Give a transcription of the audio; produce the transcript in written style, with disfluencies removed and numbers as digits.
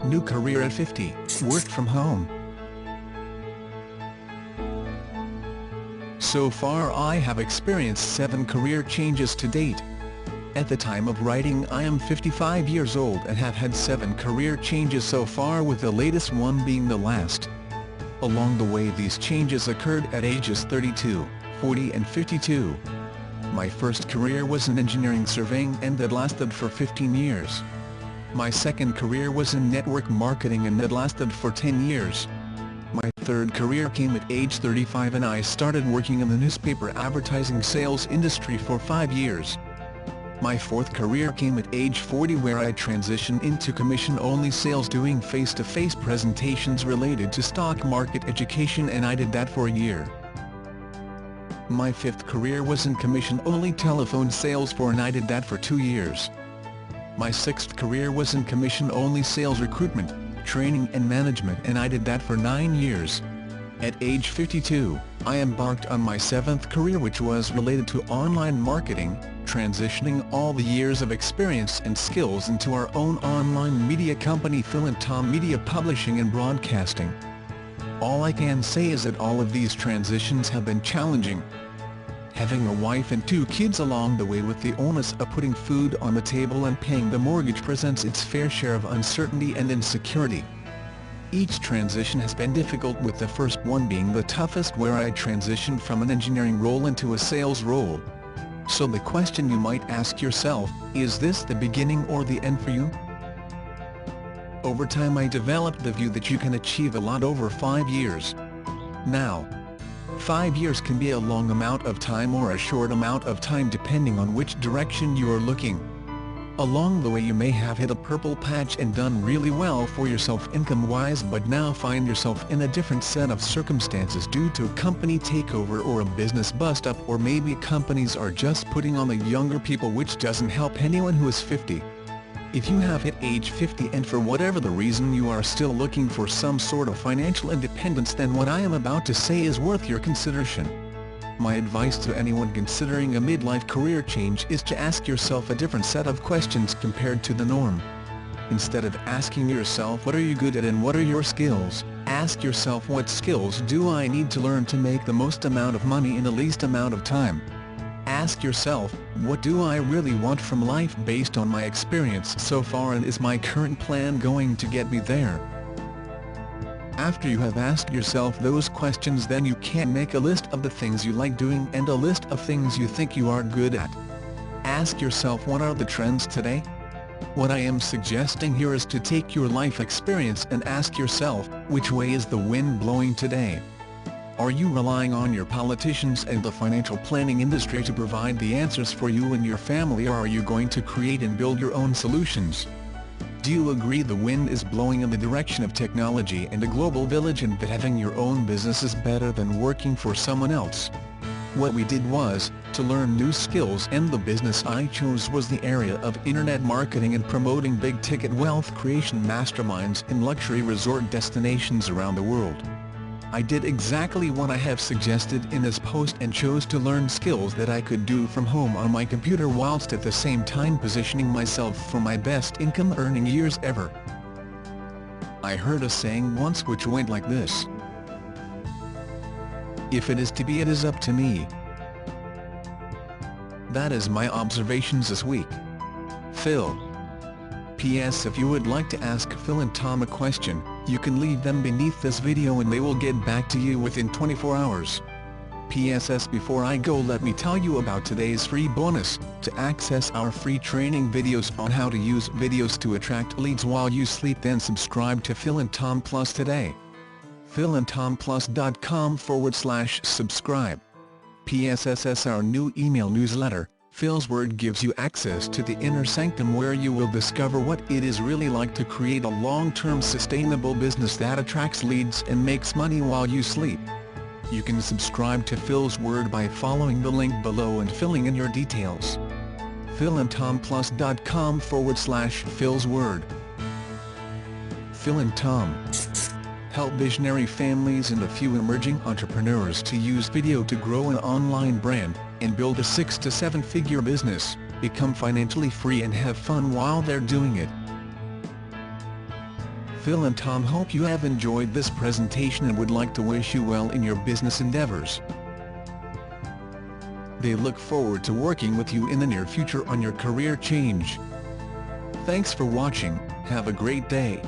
New career at 50, worked from home. So far I have experienced 7 career changes to date. At the time of writing I am 55 years old and have had 7 career changes so far, with the latest one being the last. Along the way these changes occurred at ages 32, 40 and 52. My first career was in engineering surveying and that lasted for 15 years. My second career was in network marketing and that lasted for 10 years. My third career came at age 35 and I started working in the newspaper advertising sales industry for 5 years. My fourth career came at age 40, where I transitioned into commission-only sales doing face-to-face presentations related to stock market education, and I did that for a year. My fifth career was in commission-only telephone sales and I did that for 2 years. My sixth career was in commission-only sales recruitment, training and management, and I did that for 9 years. At age 52, I embarked on my seventh career, which was related to online marketing, transitioning all the years of experience and skills into our own online media company, Phil and Tom Media Publishing and Broadcasting. All I can say is that all of these transitions have been challenging. Having a wife and 2 kids along the way with the onus of putting food on the table and paying the mortgage presents its fair share of uncertainty and insecurity. Each transition has been difficult, with the first one being the toughest, where I transitioned from an engineering role into a sales role. So the question you might ask yourself, is this the beginning or the end for you? Over time I developed the view that you can achieve a lot over 5 years. Now, 5 years can be a long amount of time or a short amount of time depending on which direction you are looking. Along the way you may have hit a purple patch and done really well for yourself income-wise, but now find yourself in a different set of circumstances due to a company takeover or a business bust-up, or maybe companies are just putting on the younger people, which doesn't help anyone who is 50. If you have hit age 50 and for whatever the reason you are still looking for some sort of financial independence, then what I am about to say is worth your consideration. My advice to anyone considering a midlife career change is to ask yourself a different set of questions compared to the norm. Instead of asking yourself what are you good at and what are your skills, ask yourself what skills do I need to learn to make the most amount of money in the least amount of time. Ask yourself, what do I really want from life based on my experience so far, and is my current plan going to get me there? After you have asked yourself those questions, then you can make a list of the things you like doing and a list of things you think you are good at. Ask yourself, what are the trends today? What I am suggesting here is to take your life experience and ask yourself, which way is the wind blowing today? Are you relying on your politicians and the financial planning industry to provide the answers for you and your family, or are you going to create and build your own solutions? Do you agree the wind is blowing in the direction of technology and a global village, and that having your own business is better than working for someone else? What we did was to learn new skills, and the business I chose was the area of internet marketing and promoting big-ticket wealth creation masterminds in luxury resort destinations around the world. I did exactly what I have suggested in this post and chose to learn skills that I could do from home on my computer, whilst at the same time positioning myself for my best income earning years ever. I heard a saying once which went like this: if it is to be, it is up to me. That is my observations this week. Phil. P.S. If you would like to ask Phil and Tom a question, you can leave them beneath this video and they will get back to you within 24 hours. P.S. Before I go, let me tell you about today's free bonus. To access our free training videos on how to use videos to attract leads while you sleep, then subscribe to Phil and Tom Plus today. philandtomplus.com/subscribe. PSSS Our new email newsletter, Phil's Word, gives you access to the inner sanctum, where you will discover what it is really like to create a long-term sustainable business that attracts leads and makes money while you sleep. You can subscribe to Phil's Word by following the link below and filling in your details. philandtomplus.com/Phil's Word. Phil and Tom help visionary families and a few emerging entrepreneurs to use video to grow an online brand and build a 6- to 7-figure business, become financially free and have fun while they're doing it. Phil and Tom hope you have enjoyed this presentation and would like to wish you well in your business endeavors. They look forward to working with you in the near future on your career change. Thanks for watching, have a great day.